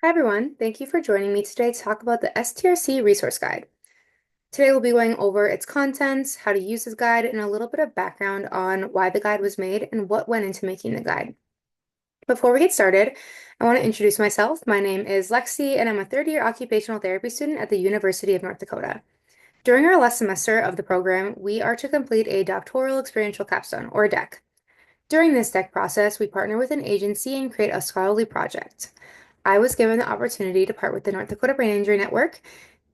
Hi everyone, thank you for joining me today to talk about the STRC Resource Guide. Today we'll be going over its contents, how to use this guide, and a little bit of background on why the guide was made and what went into making the guide. Before we get started, I want to introduce myself. My name is Lexi, and I'm a third-year occupational therapy student at the University of North Dakota. During our last semester of the program, we are to complete a doctoral experiential capstone, or DEC. During this DEC process, we partner with an agency and create a scholarly project. I was given the opportunity to part with the North Dakota Brain Injury Network,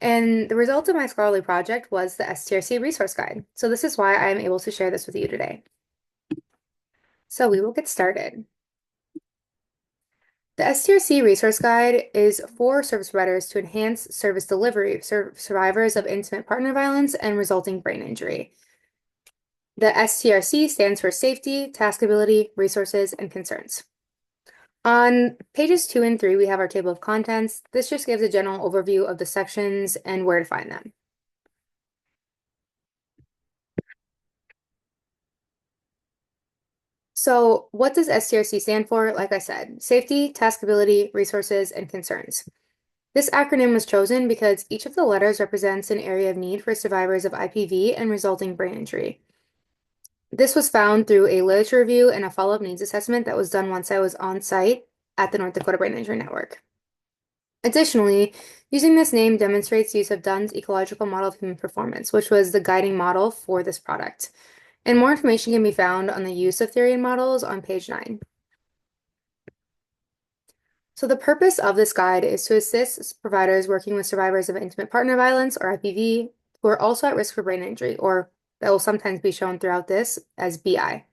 and the result of my scholarly project was the STRC Resource Guide. So this is why I am able to share this with you today. So we will get started. The STRC Resource Guide is for service providers to enhance service delivery for survivors of intimate partner violence and resulting brain injury. The STRC stands for Safety, Taskability, Resources, and Concerns. On pages 2 and 3, we have our table of contents. This just gives a general overview of the sections and where to find them. So what does STRC stand for? Like I said, Safety, Taskability, Resources, and Concerns. This acronym was chosen because each of the letters represents an area of need for survivors of IPV and resulting brain injury. This was found through a literature review and a follow-up needs assessment that was done once I was on site at the North Dakota Brain Injury Network. Additionally, using this name demonstrates use of Dunn's ecological model of human performance, which was the guiding model for this product. And more information can be found on the use of theory and models on page 9. So the purpose of this guide is to assist providers working with survivors of intimate partner violence, or IPV, who are also at risk for brain injury, or that will sometimes be shown throughout this as BI.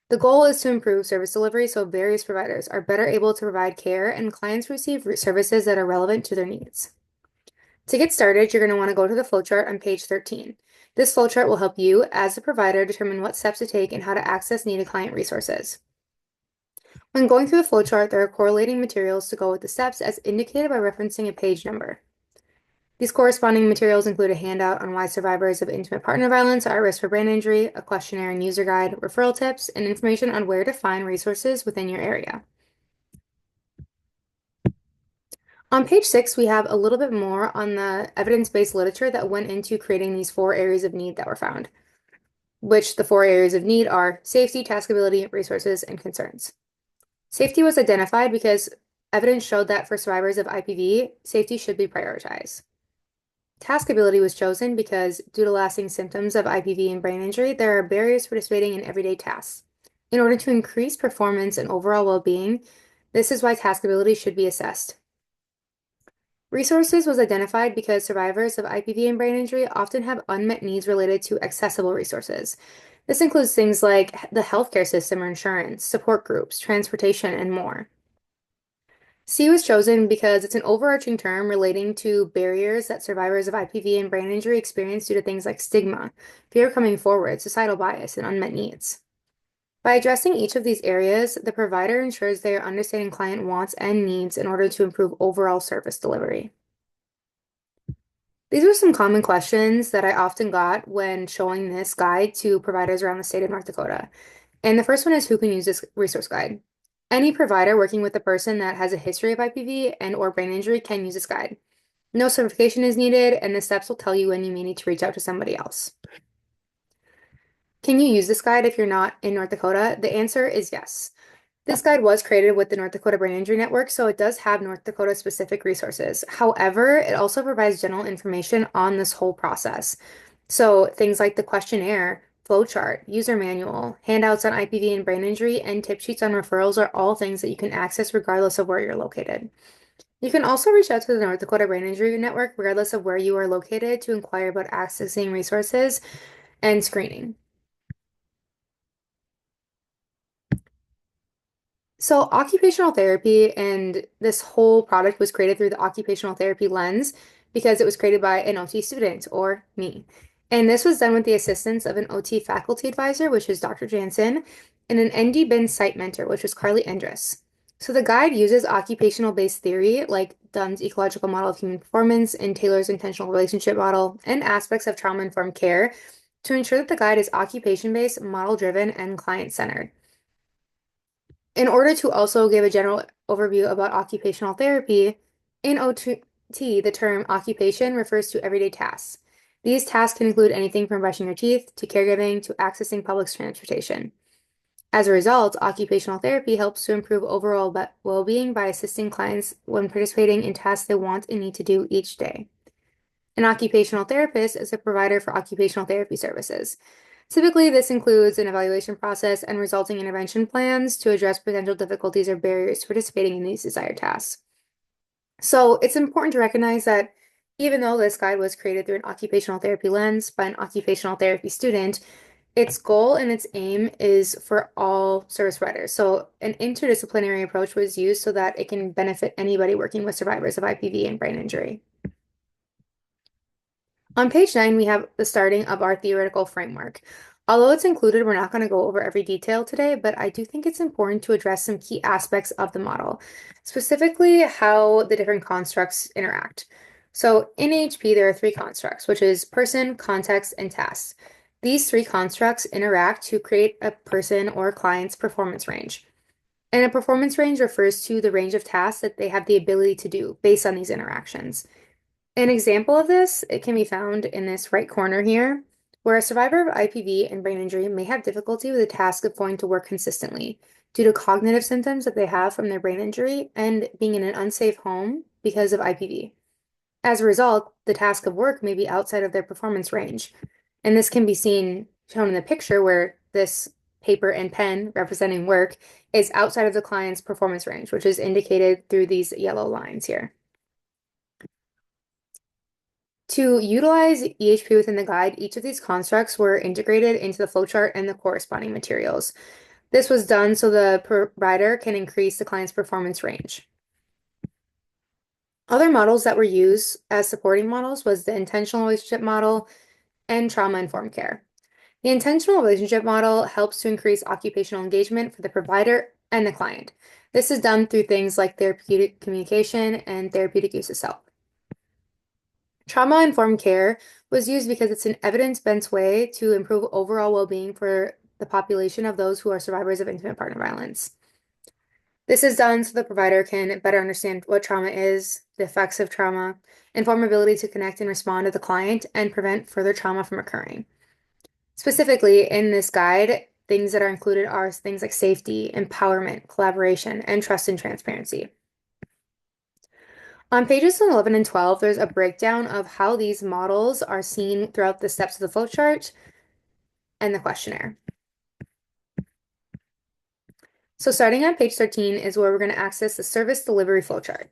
The goal is to improve service delivery so various providers are better able to provide care and clients receive services that are relevant to their needs. To get started, you're going to want to go to the flowchart on page 13. This flowchart will help you, as a provider, determine what steps to take and how to access needed client resources. When going through the flowchart, there are correlating materials to go with the steps as indicated by referencing a page number. These corresponding materials include a handout on why survivors of intimate partner violence are at risk for brain injury, a questionnaire and user guide, referral tips, and information on where to find resources within your area. On page 6, we have a little bit more on the evidence-based literature that went into creating these 4 areas of need that were found, which the 4 areas of need are safety, taskability, resources, and concerns. Safety was identified because evidence showed that for survivors of IPV, safety should be prioritized. Taskability was chosen because due to lasting symptoms of IPV and brain injury, there are barriers for participating in everyday tasks. In order to increase performance and overall well-being, this is why taskability should be assessed. Resources was identified because survivors of IPV and brain injury often have unmet needs related to accessible resources. This includes things like the healthcare system or insurance, support groups, transportation, and more. C was chosen because it's an overarching term relating to barriers that survivors of IPV and brain injury experience due to things like stigma, fear of coming forward, societal bias, and unmet needs. By addressing each of these areas, the provider ensures they are understanding client wants and needs in order to improve overall service delivery. These are some common questions that I often got when showing this guide to providers around the state of North Dakota. And the first one is, who can use this resource guide? Any provider working with a person that has a history of IPV and or brain injury can use this guide. No certification is needed, and the steps will tell you when you may need to reach out to somebody else. Can you use this guide if you're not in North Dakota? The answer is yes. This guide was created with the North Dakota Brain Injury Network, so it does have North Dakota specific resources. However, it also provides general information on this whole process. So things like the questionnaire, flowchart, user manual, handouts on IPV and brain injury, and tip sheets on referrals are all things that you can access regardless of where you're located. You can also reach out to the North Dakota Brain Injury Network regardless of where you are located to inquire about accessing resources and screening. So occupational therapy and this whole product was created through the occupational therapy lens because it was created by an OT student, or me. And this was done with the assistance of an OT faculty advisor, which is Dr. Jansen, and an ND-BIN site mentor, which was Carly Endress. So the guide uses occupational-based theory like Dunn's ecological model of human performance and Taylor's intentional relationship model and aspects of trauma-informed care to ensure that the guide is occupation-based, model-driven, and client-centered. In order to also give a general overview about occupational therapy, in OT, the term occupation refers to everyday tasks. These tasks can include anything from brushing your teeth to caregiving to accessing public transportation. As a result, occupational therapy helps to improve overall well-being by assisting clients when participating in tasks they want and need to do each day. An occupational therapist is a provider for occupational therapy services. Typically, this includes an evaluation process and resulting intervention plans to address potential difficulties or barriers to participating in these desired tasks. So it's important to recognize that even though this guide was created through an occupational therapy lens by an occupational therapy student, its goal and its aim is for all service providers. So an interdisciplinary approach was used so that it can benefit anybody working with survivors of IPV and brain injury. On page 9, we have the starting of our theoretical framework. Although it's included, we're not going to go over every detail today, but I do think it's important to address some key aspects of the model, specifically how the different constructs interact. So in HP, there are three constructs, which is person, context, and task. These three constructs interact to create a person or client's performance range. And a performance range refers to the range of tasks that they have the ability to do based on these interactions. An example of this, it can be found in this right corner here, where a survivor of IPV and brain injury may have difficulty with the task of going to work consistently due to cognitive symptoms that they have from their brain injury and being in an unsafe home because of IPV. As a result, the task of work may be outside of their performance range. And this can be shown in the picture where this paper and pen representing work is outside of the client's performance range, which is indicated through these yellow lines here. To utilize EHP within the guide, each of these constructs were integrated into the flowchart and the corresponding materials. This was done so the provider can increase the client's performance range. Other models that were used as supporting models was the intentional relationship model and trauma-informed care. The intentional relationship model helps to increase occupational engagement for the provider and the client. This is done through things like therapeutic communication and therapeutic use of self. Trauma-informed care was used because it's an evidence-based way to improve overall well-being for the population of those who are survivors of intimate partner violence. This is done so the provider can better understand what trauma is, the effects of trauma, inform ability to connect and respond to the client, and prevent further trauma from occurring. Specifically, in this guide, things that are included are things like safety, empowerment, collaboration, and trust and transparency. On pages 11 and 12, there's a breakdown of how these models are seen throughout the steps of the flowchart and the questionnaire. So starting on page 13 is where we're going to access the service delivery flowchart.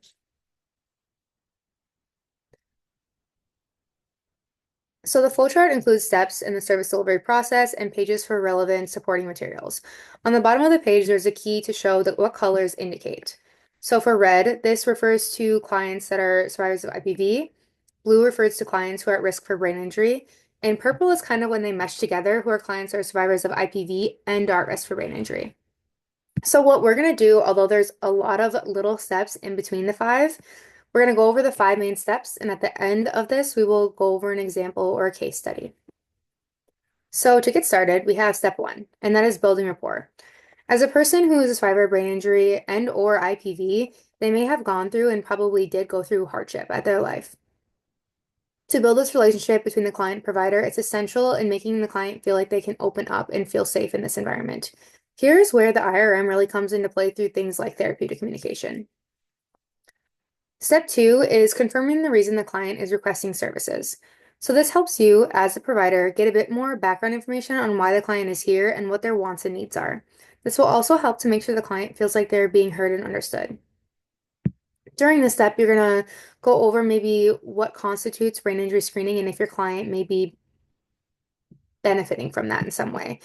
So the flowchart includes steps in the service delivery process and pages for relevant supporting materials. On the bottom of the page, there's a key to show what colors indicate. So for red, this refers to clients that are survivors of IPV. Blue refers to clients who are at risk for brain injury. And purple is kind of when they mesh together, who are clients that are survivors of IPV and are at risk for brain injury. So what we're going to do, although there's a lot of little steps in between the five, we're going to go over the 5 main steps, and at the end of this, we will go over an example or a case study. So to get started, we have step 1, and that is building rapport. As a person who is a survivor of brain injury and or IPV, they may have gone through and probably did go through hardship at their life. To build this relationship between the client and provider, it's essential in making the client feel like they can open up and feel safe in this environment. Here's where the IRM really comes into play through things like therapeutic communication. Step 2 is confirming the reason the client is requesting services. So this helps you, as a provider, get a bit more background information on why the client is here and what their wants and needs are. This will also help to make sure the client feels like they're being heard and understood. During this step, you're going to go over maybe what constitutes brain injury screening and if your client may be benefiting from that in some way.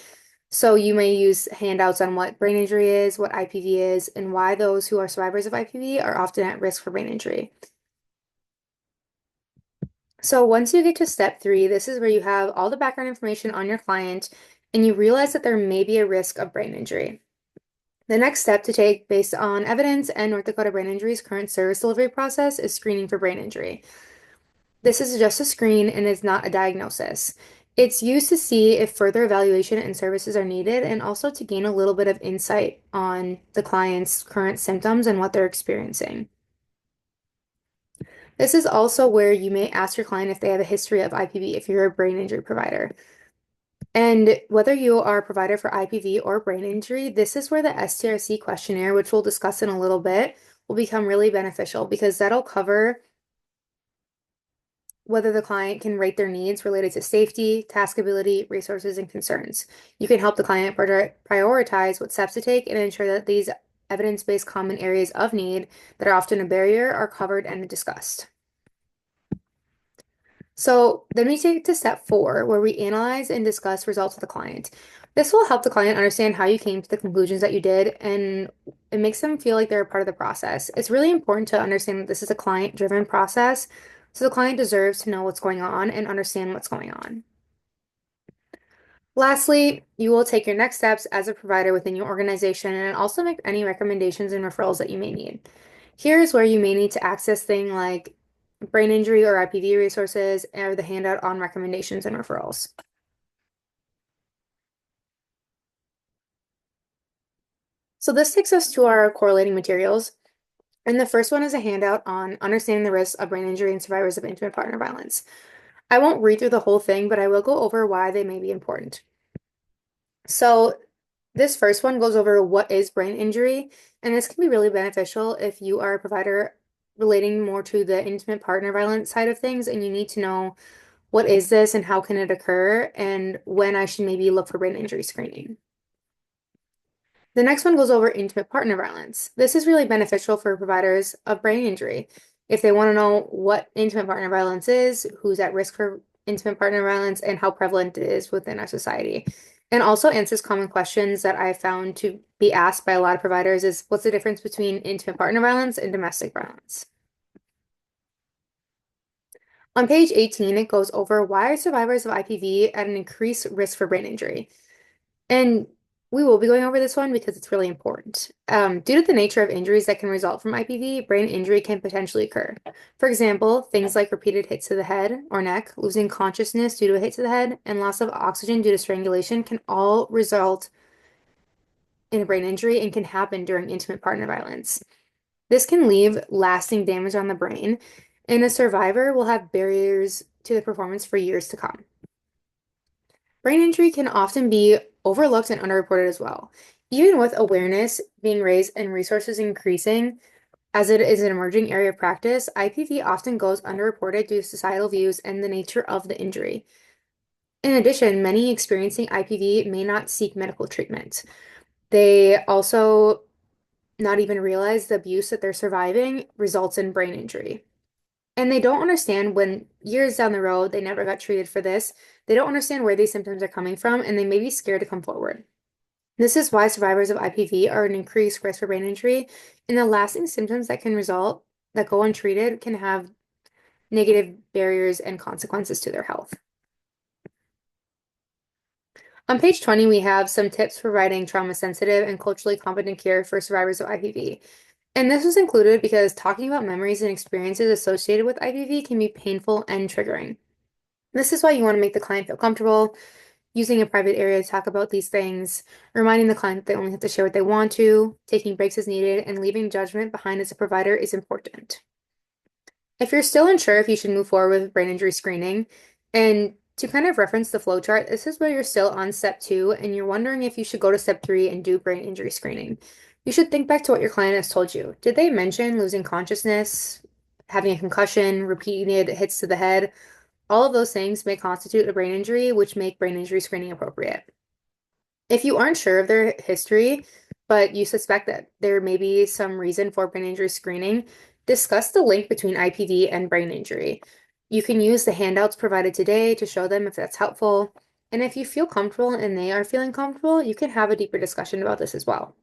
So you may use handouts on what brain injury is, what IPV is, and why those who are survivors of IPV are often at risk for brain injury. So once you get to step 3, this is where you have all the background information on your client and you realize that there may be a risk of brain injury. The next step to take based on evidence and North Dakota Brain Injury's current service delivery process is screening for brain injury. This is just a screen and is not a diagnosis. It's used to see if further evaluation and services are needed and also to gain a little bit of insight on the client's current symptoms and what they're experiencing. This is also where you may ask your client if they have a history of IPV if you're a brain injury provider. And whether you are a provider for IPV or brain injury, this is where the STRC questionnaire, which we'll discuss in a little bit, will become really beneficial because that'll cover whether the client can rate their needs related to safety, taskability, resources, and concerns. You can help the client prioritize what steps to take and ensure that these evidence-based common areas of need that are often a barrier are covered and discussed. So then we take to step 4, where we analyze and discuss results with the client. This will help the client understand how you came to the conclusions that you did, and it makes them feel like they're a part of the process. It's really important to understand that this is a client-driven process, so the client deserves to know what's going on and understand what's going on. Lastly, you will take your next steps as a provider within your organization and also make any recommendations and referrals that you may need. Here's where you may need to access things like brain injury or IPV resources or the handout on recommendations and referrals. So this takes us to our correlating materials. And the first one is a handout on understanding the risks of brain injury and survivors of intimate partner violence. I won't read through the whole thing, but I will go over why they may be important. So this first one goes over what is brain injury, and this can be really beneficial if you are a provider relating more to the intimate partner violence side of things, and you need to know what is this and how can it occur, and when I should maybe look for brain injury screening. The next one goes over intimate partner violence. This is really beneficial for providers of brain injury. If they want to know what intimate partner violence is, who's at risk for intimate partner violence, and how prevalent it is within our society. And also answers common questions that I found to be asked by a lot of providers is what's the difference between intimate partner violence and domestic violence? On page 18, it goes over why are survivors of IPV at an increased risk for brain injury. And we will be going over this one because it's really important. Due to the nature of injuries that can result from IPV, brain injury can potentially occur. For example, things like repeated hits to the head or neck, losing consciousness due to a hit to the head, and loss of oxygen due to strangulation can all result in a brain injury and can happen during intimate partner violence. This can leave lasting damage on the brain, and a survivor will have barriers to the performance for years to come. Brain injury can often be overlooked and underreported as well. Even with awareness being raised and resources increasing, as it is an emerging area of practice, IPV often goes underreported due to societal views and the nature of the injury. In addition, many experiencing IPV may not seek medical treatment. They also not even realize the abuse that they're surviving results in brain injury. And they don't understand when years down the road they never got treated for this. They don't understand where these symptoms are coming from, and they may be scared to come forward. This is why survivors of IPV are an increased risk for brain injury, and the lasting symptoms that can result that go untreated can have negative barriers and consequences to their health. On page 20, we have some tips for providing trauma-sensitive and culturally competent care for survivors of IPV. And this was included because talking about memories and experiences associated with IPV can be painful and triggering. This is why you want to make the client feel comfortable, using a private area to talk about these things, reminding the client that they only have to share what they want to, taking breaks as needed, and leaving judgment behind as a provider is important. If you're still unsure if you should move forward with brain injury screening, and to kind of reference the flow chart, this is where you're still on step 2 and you're wondering if you should go to step 3 and do brain injury screening. You should think back to what your client has told you. Did they mention losing consciousness, having a concussion, repeated hits to the head? All of those things may constitute a brain injury, which make brain injury screening appropriate. If you aren't sure of their history, but you suspect that there may be some reason for brain injury screening, discuss the link between IPV and brain injury. You can use the handouts provided today to show them if that's helpful. And if you feel comfortable and they are feeling comfortable, you can have a deeper discussion about this as well.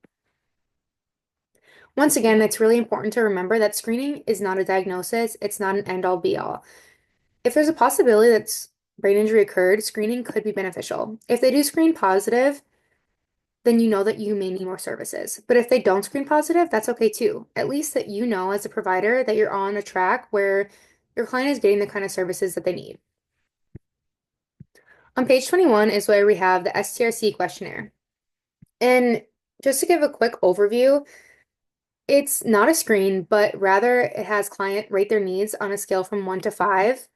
Once again, it's really important to remember that screening is not a diagnosis, it's not an end-all be-all. If there's a possibility that brain injury occurred, screening could be beneficial. If they do screen positive, then you know that you may need more services. But if they don't screen positive, that's okay too. At least that you know as a provider that you're on a track where your client is getting the kind of services that they need. On page 21 is where we have the STRC questionnaire. And just to give a quick overview, it's not a screen, but rather it has client rate their needs on a scale from 1 to 5.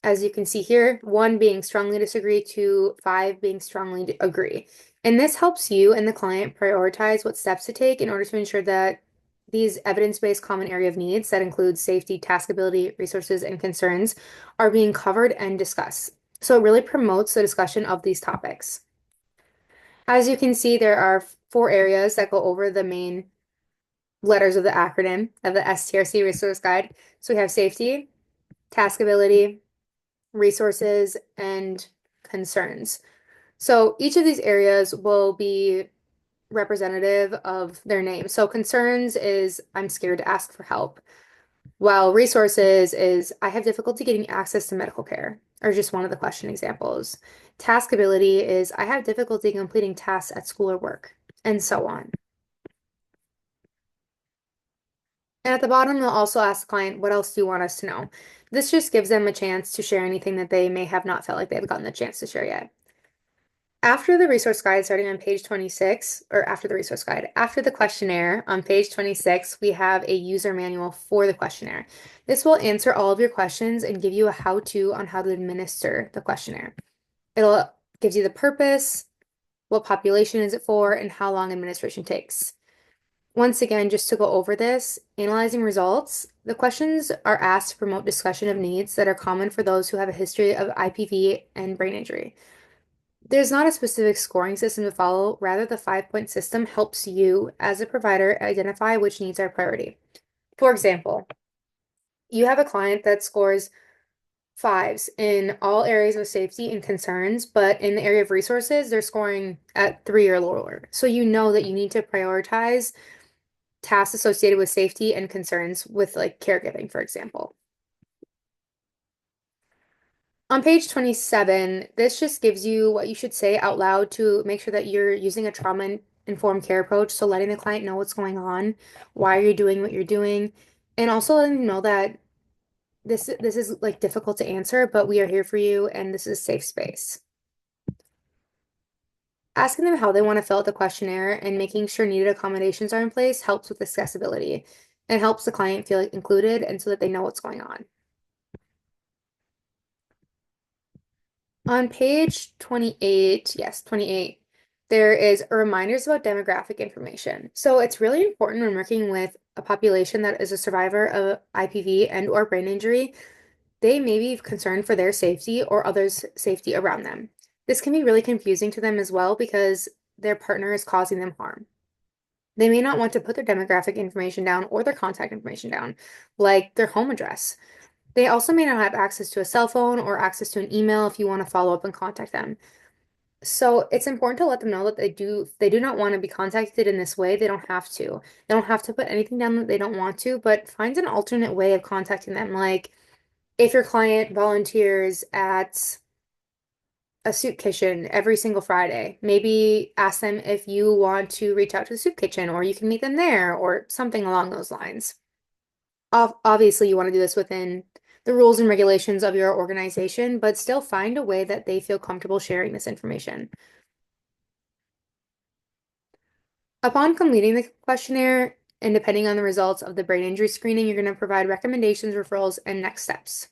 As you can see here, 1 being strongly disagree to 5 being strongly agree. And this helps you and the client prioritize what steps to take in order to ensure that these evidence-based common area of needs that include safety, taskability, resources, and concerns are being covered and discussed. So it really promotes the discussion of these topics. As you can see, there are 4 areas that go over the main letters of the acronym of the STRC Resource Guide. So we have safety, taskability, resources, and concerns. So each of these areas will be representative of their name. So concerns is I'm scared to ask for help, while resources is I have difficulty getting access to medical care, or just one of the question examples. Taskability is I have difficulty completing tasks at school or work, and so on. And at the bottom, they'll also ask the client, what else do you want us to know? This just gives them a chance to share anything that they may have not felt like they've gotten the chance to share yet. After the resource guide, starting on page 26, or after the resource guide, after the questionnaire on page 26, we have a user manual for the questionnaire. This will answer all of your questions and give you a how-to on how to administer the questionnaire. It'll gives you the purpose, what population is it for, and how long administration takes. Once again, just to go over this, analyzing results, the questions are asked to promote discussion of needs that are common for those who have a history of IPV and brain injury. There's not a specific scoring system to follow, rather, the 5-point system helps you, as a provider, identify which needs are priority. For example, you have a client that scores 5s in all areas of safety and concerns, but in the area of resources, they're scoring at 3 or lower. So you know that you need to prioritize tasks associated with safety and concerns with like caregiving, for example. On page 27, this just gives you what you should say out loud to make sure that you're using a trauma-informed care approach. So letting the client know what's going on, why you're doing what you're doing, and also letting them know that this is like difficult to answer, but we are here for you and this is a safe space. Asking them how they want to fill out the questionnaire and making sure needed accommodations are in place helps with accessibility and helps the client feel included and so that they know what's going on. On page 28, yes, 28, there is a reminders about demographic information. So it's really important when working with a population that is a survivor of IPV and or brain injury, they may be concerned for their safety or others' safety around them. This can be really confusing to them as well because their partner is causing them harm. They may not want to put their demographic information down or their contact information down, like their home address. They also may not have access to a cell phone or access to an email if you want to follow up and contact them. So it's important to let them know that they do not want to be contacted in this way. They don't have to. They don't have to put anything down that they don't want to, but find an alternate way of contacting them. Like if your client volunteers at a soup kitchen every single Friday, maybe ask them if you want to reach out to the soup kitchen or you can meet them there or something along those lines. Obviously, you want to do this within the rules and regulations of your organization, but still find a way that they feel comfortable sharing this information. Upon completing the questionnaire, and depending on the results of the brain injury screening, you're going to provide recommendations, referrals, and next steps.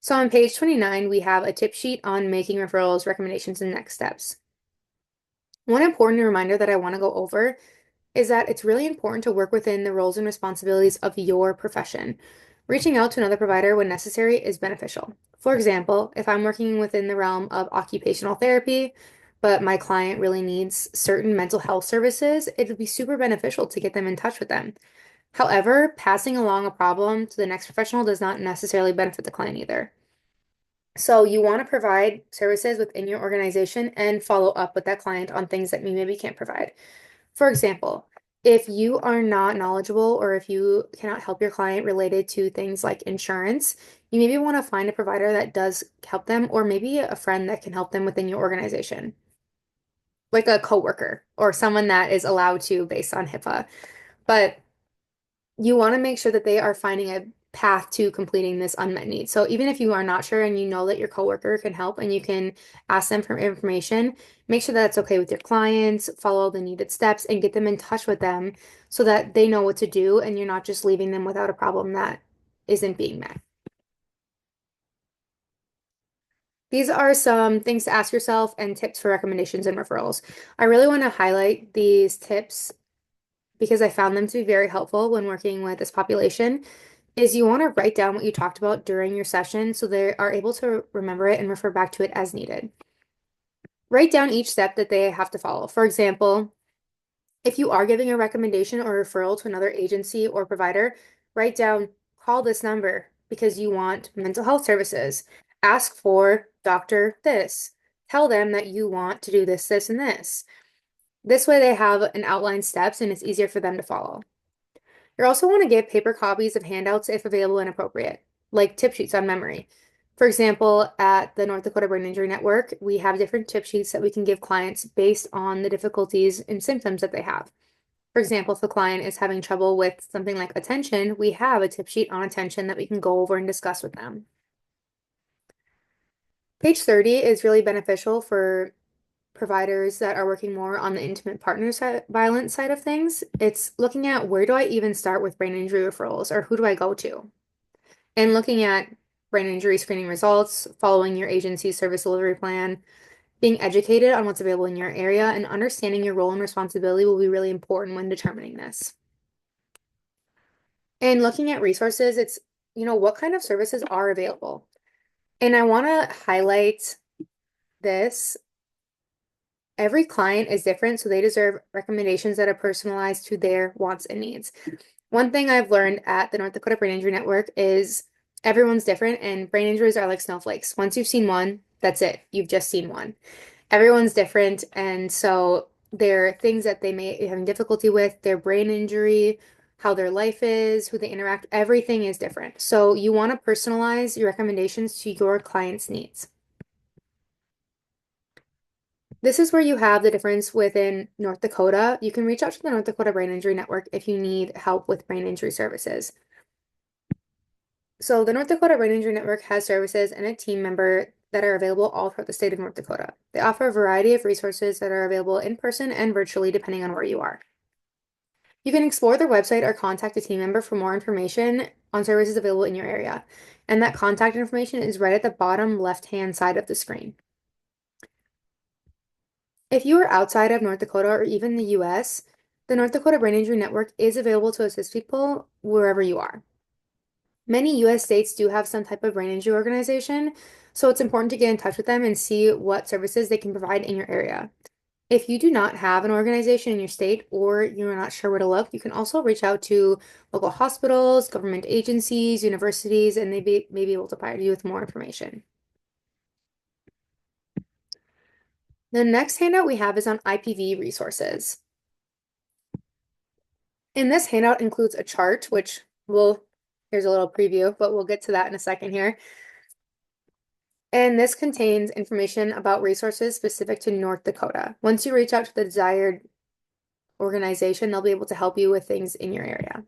So on page 29, we have a tip sheet on making referrals, recommendations, and next steps. One important reminder that I want to go over is that it's really important to work within the roles and responsibilities of your profession. Reaching out to another provider when necessary is beneficial. For example, if I'm working within the realm of occupational therapy, but my client really needs certain mental health services, it would be super beneficial to get them in touch with them. However, passing along a problem to the next professional does not necessarily benefit the client either. So you want to provide services within your organization and follow up with that client on things that you maybe can't provide. For example, if you are not knowledgeable or if you cannot help your client related to things like insurance, you maybe want to find a provider that does help them or maybe a friend that can help them within your organization, like a coworker or someone that is allowed to based on HIPAA. But you want to make sure that they are finding a path to completing this unmet need. So even if you are not sure and you know that your coworker can help and you can ask them for information, make sure that it's okay with your clients, follow the needed steps, and get them in touch with them so that they know what to do and you're not just leaving them without a problem that isn't being met. These are some things to ask yourself and tips for recommendations and referrals. I really want to highlight these tips because I found them to be very helpful when working with this population. Is you want to write down what you talked about during your session so they are able to remember it and refer back to it as needed. Write down each step that they have to follow. For example, if you are giving a recommendation or referral to another agency or provider, write down, call this number because you want mental health services. Ask for Dr. This. Tell them that you want to do this, this, and this. This way they have an outlined steps and it's easier for them to follow. You also want to give paper copies of handouts if available and appropriate, like tip sheets on memory. For example, at the North Dakota Brain Injury Network, we have different tip sheets that we can give clients based on the difficulties and symptoms that they have. For example, if the client is having trouble with something like attention, we have a tip sheet on attention that we can go over and discuss with them. Page 30 is really beneficial for providers that are working more on the intimate partner violence side of things. It's looking at where do I even start with brain injury referrals or who do I go to? And looking at brain injury screening results, following your agency's service delivery plan, being educated on what's available in your area, and understanding your role and responsibility will be really important when determining this. And looking at resources, it's, what kind of services are available? And I want to highlight this. Every client is different, so they deserve recommendations that are personalized to their wants and needs. One thing I've learned at the North Dakota Brain Injury Network is everyone's different, and brain injuries are like snowflakes. Once you've seen one, that's it. You've just seen one. Everyone's different, and so there are things that they may be having difficulty with, their brain injury, how their life is, who they interact, everything is different. So you want to personalize your recommendations to your client's needs. This is where you have the difference within North Dakota. You can reach out to the North Dakota Brain Injury Network if you need help with brain injury services. So the North Dakota Brain Injury Network has services and a team member that are available all throughout the state of North Dakota. They offer a variety of resources that are available in person and virtually depending on where you are. You can explore their website or contact a team member for more information on services available in your area. And that contact information is right at the bottom left-hand side of the screen. If you are outside of North Dakota or even the US, the North Dakota Brain Injury Network is available to assist people wherever you are. Many US states do have some type of brain injury organization, so it's important to get in touch with them and see what services they can provide in your area. If you do not have an organization in your state or you're not sure where to look, you can also reach out to local hospitals, government agencies, universities, and they may be able to provide you with more information. The next handout we have is on IPV resources. And this handout includes a chart, which here's a little preview, but we'll get to that in a second here. And this contains information about resources specific to North Dakota. Once you reach out to the desired organization, they'll be able to help you with things in your area.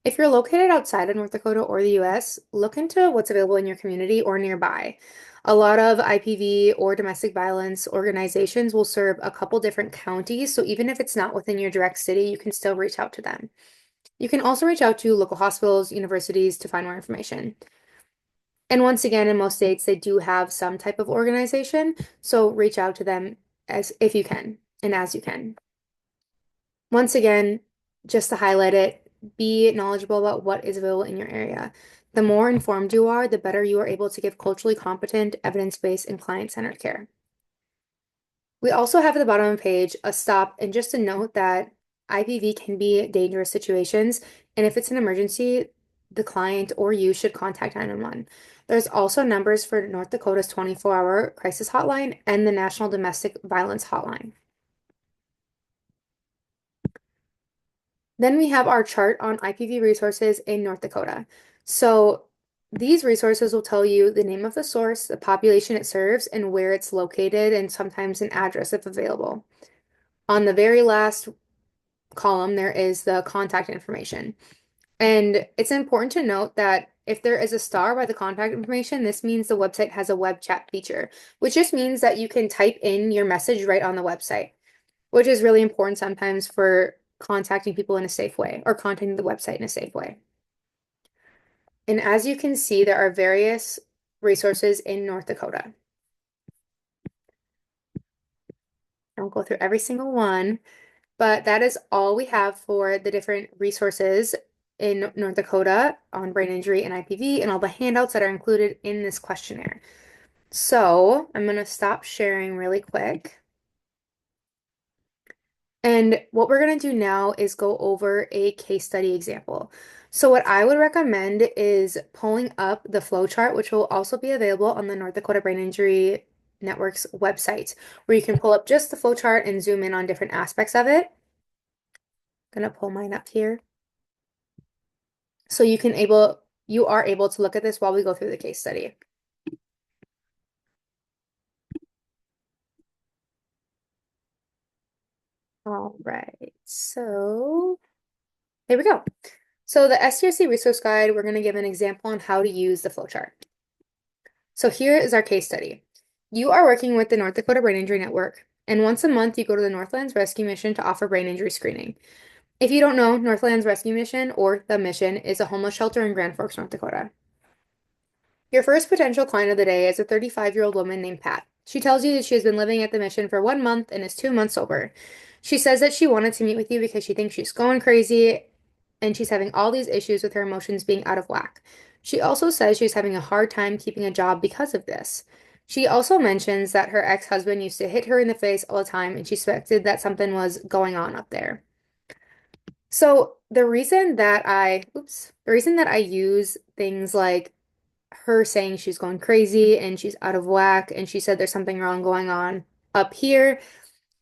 If you're located outside of North Dakota or the US, look into what's available in your community or nearby. A lot of IPV or domestic violence organizations will serve a couple different counties, so even if it's not within your direct city, you can still reach out to them. You can also reach out to local hospitals, universities to find more information. And once again, in most states, they do have some type of organization, so reach out to them as if you can and as you can. Once again, just to highlight it, be knowledgeable about what is available in your area. The more informed you are, the better you are able to give culturally competent, evidence-based, and client-centered care. We also have at the bottom of the page a stop and just a note that IPV can be dangerous situations, and if it's an emergency, the client or you should contact 911. There's also numbers for North Dakota's 24-hour crisis hotline and the National Domestic Violence Hotline. Then we have our chart on IPV resources in North Dakota. So these resources will tell you the name of the source, the population it serves, and where it's located, and sometimes an address if available. On the very last column, there is the contact information. And it's important to note that if there is a star by the contact information, this means the website has a web chat feature, which just means that you can type in your message right on the website, which is really important sometimes for contacting people in a safe way or contacting the website in a safe way. And as you can see, there are various resources in North Dakota. I won't go through every single one, but that is all we have for the different resources in North Dakota on brain injury and IPV and all the handouts that are included in this questionnaire. So I'm going to stop sharing really quick. And what we're going to do now is go over a case study example. So what I would recommend is pulling up the flowchart, which will also be available on the North Dakota Brain Injury Network's website, where you can pull up just the flowchart and zoom in on different aspects of it. I'm going to pull mine up here. So you are able to look at this while we go through the case study. All right, so here we go. So the STRC resource guide, we're going to give an example on how to use the flowchart. So here is our case study. You are working with the North Dakota Brain Injury Network, and once a month you go to the Northlands Rescue Mission to offer brain injury screening. If you don't know, Northlands Rescue Mission, or the Mission, is a homeless shelter in Grand Forks, North Dakota. Your first potential client of the day is a 35-year-old woman named Pat. She tells you that she has been living at the mission for 1 month and is 2 months sober. She says that she wanted to meet with you because she thinks she's going crazy and she's having all these issues with her emotions being out of whack. She also says she's having a hard time keeping a job because of this. She also mentions that her ex-husband used to hit her in the face all the time and she suspected that something was going on up there. So the reason that I use things like her saying she's going crazy and she's out of whack and she said there's something wrong going on up here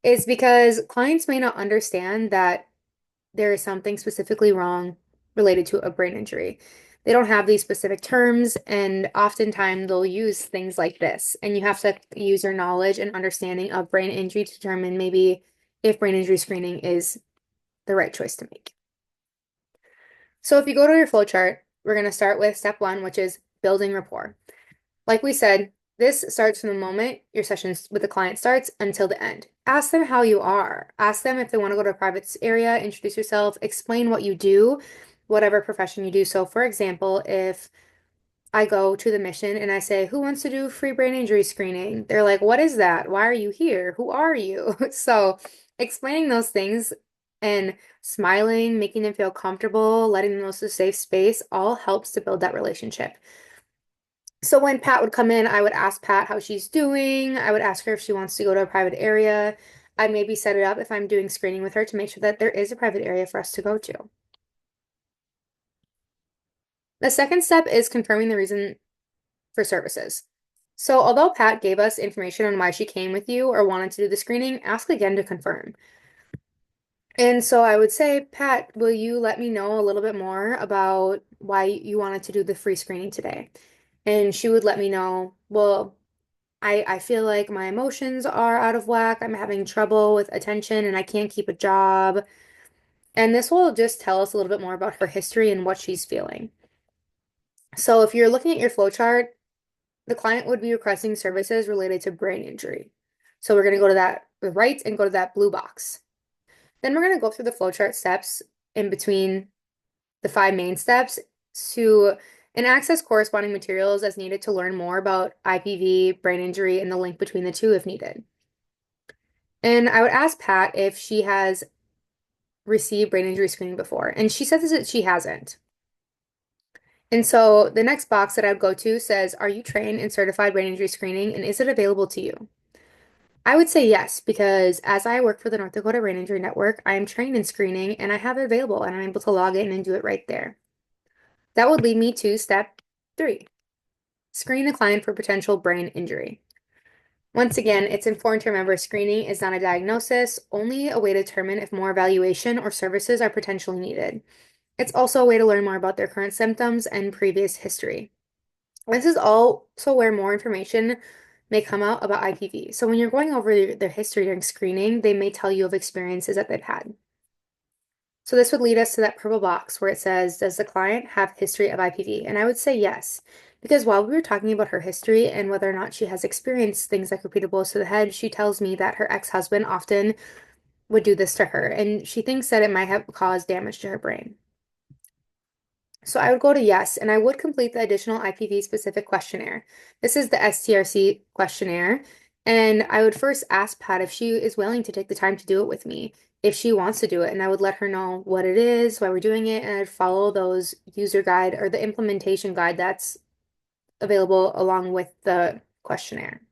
is because clients may not understand that there is something specifically wrong related to a brain injury. They don't have these specific terms, and oftentimes they'll use things like this. And you have to use your knowledge and understanding of brain injury to determine maybe if brain injury screening is the right choice to make. So if you go to your flowchart, we're going to start with step one, which is building rapport. Like we said, this starts from the moment your sessions with the client starts until the end. Ask them how you are. Ask them if they want to go to a private area, introduce yourself, explain what you do, whatever profession you do. So, for example, if I go to the mission and I say, "Who wants to do free brain injury screening?" They're like, "What is that? Why are you here? Who are you?" So, explaining those things and smiling, making them feel comfortable, letting them know it's a safe space, all helps to build that relationship. So when Pat would come in, I would ask Pat how she's doing. I would ask her if she wants to go to a private area. I'd maybe set it up if I'm doing screening with her to make sure that there is a private area for us to go to. The second step is confirming the reason for services. So although Pat gave us information on why she came with you or wanted to do the screening, ask again to confirm. And so I would say, Pat, will you let me know a little bit more about why you wanted to do the free screening today? And she would let me know, well, I feel like my emotions are out of whack. I'm having trouble with attention and I can't keep a job. And this will just tell us a little bit more about her history and what she's feeling. So if you're looking at your flowchart, the client would be requesting services related to brain injury. So we're going to go to that right and go to that blue box. Then we're going to go through the flowchart steps in between the 5 main steps to and access corresponding materials as needed to learn more about IPV, brain injury, and the link between the two if needed. And I would ask Pat if she has received brain injury screening before, and she says that she hasn't. And so the next box that I would go to says, are you trained in certified brain injury screening, and is it available to you? I would say yes, because as I work for the North Dakota Brain Injury Network, I am trained in screening and I have it available and I'm able to log in and do it right there. That would lead me to step 3, screen the client for potential brain injury. Once again, it's important to remember screening is not a diagnosis, only a way to determine if more evaluation or services are potentially needed. It's also a way to learn more about their current symptoms and previous history. This is also where more information may come out about IPV. So when you're going over their history during screening, they may tell you of experiences that they've had. So this would lead us to that purple box where it says, does the client have history of IPV? And I would say yes, because while we were talking about her history and whether or not she has experienced things like repeated blows to the head, she tells me that her ex-husband often would do this to her, and she thinks that it might have caused damage to her brain. So I would go to yes, and I would complete the additional IPV specific questionnaire. This is the STRC questionnaire, and I would first ask Pat if she is willing to take the time to do it with me, if she wants to do it, and I would let her know what it is, why we're doing it, and I'd follow those user guide or the implementation guide that's available along with the questionnaire.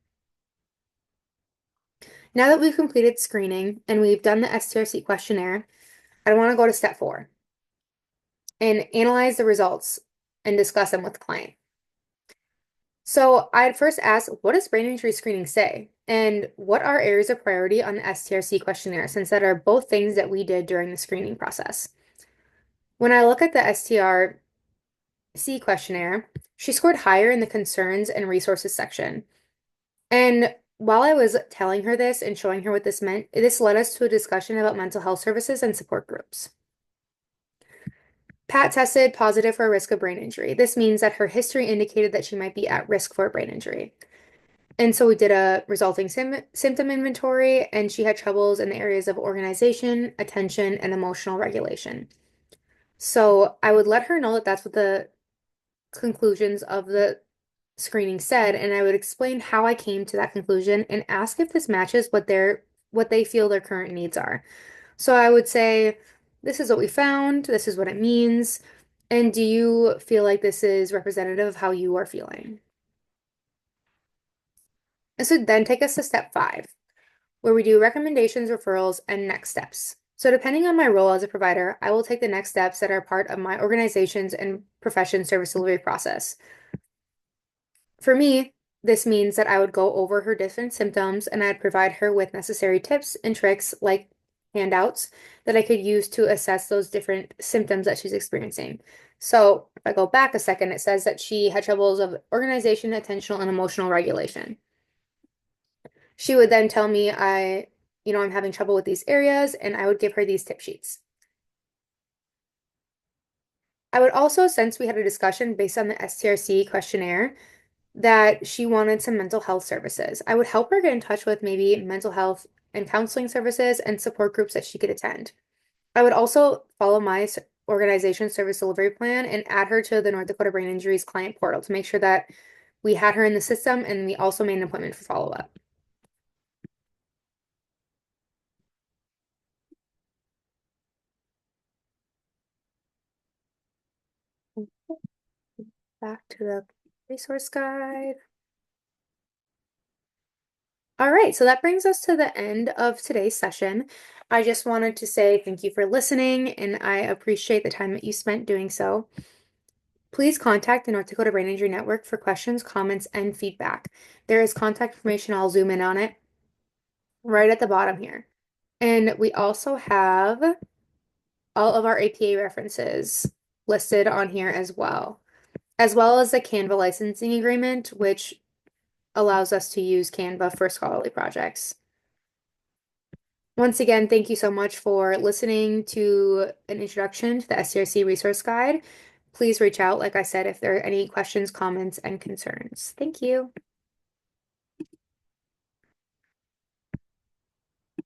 Now that we've completed screening and we've done the STRC questionnaire, I want to go to step 4 and analyze the results and discuss them with the client. So I'd first ask, what does brain injury screening say? And what are areas of priority on the STRC questionnaire, since that are both things that we did during the screening process. When I look at the STRC questionnaire, she scored higher in the concerns and resources section. And while I was telling her this and showing her what this meant, this led us to a discussion about mental health services and support groups. Pat tested positive for a risk of brain injury. This means that her history indicated that she might be at risk for a brain injury. And so we did a resulting symptom inventory, and she had troubles in the areas of organization, attention, and emotional regulation. So I would let her know that that's what the conclusions of the screening said, and I would explain how I came to that conclusion and ask if this matches what they feel their current needs are. So I would say, this is what we found, this is what it means, and do you feel like this is representative of how you are feeling? This would then take us to step 5, where we do recommendations, referrals, and next steps. So depending on my role as a provider, I will take the next steps that are part of my organization's and profession service delivery process. For me, this means that I would go over her different symptoms and I'd provide her with necessary tips and tricks like handouts that I could use to assess those different symptoms that she's experiencing. So if I go back a second, it says that she had troubles of organization, attentional, and emotional regulation. She would then tell me I'm having trouble with these areas, and I would give her these tip sheets. I would also, since we had a discussion based on the STRC questionnaire, that she wanted some mental health services. I would help her get in touch with maybe mental health and counseling services and support groups that she could attend. I would also follow my organization service delivery plan and add her to the North Dakota Brain Injuries client portal to make sure that we had her in the system, and we also made an appointment for follow-up. Back to the resource guide. All right, so that brings us to the end of today's session. I just wanted to say thank you for listening, and I appreciate the time that you spent doing so. Please contact the North Dakota Brain Injury Network for questions, comments, and feedback. There is contact information, I'll zoom in on it, right at the bottom here. And we also have all of our APA references listed on here as well as the Canva licensing agreement, which allows us to use Canva for scholarly projects. Once again, thank you so much for listening to an introduction to the STRC resource guide. Please reach out, like I said, if there are any questions, comments, and concerns. Thank you.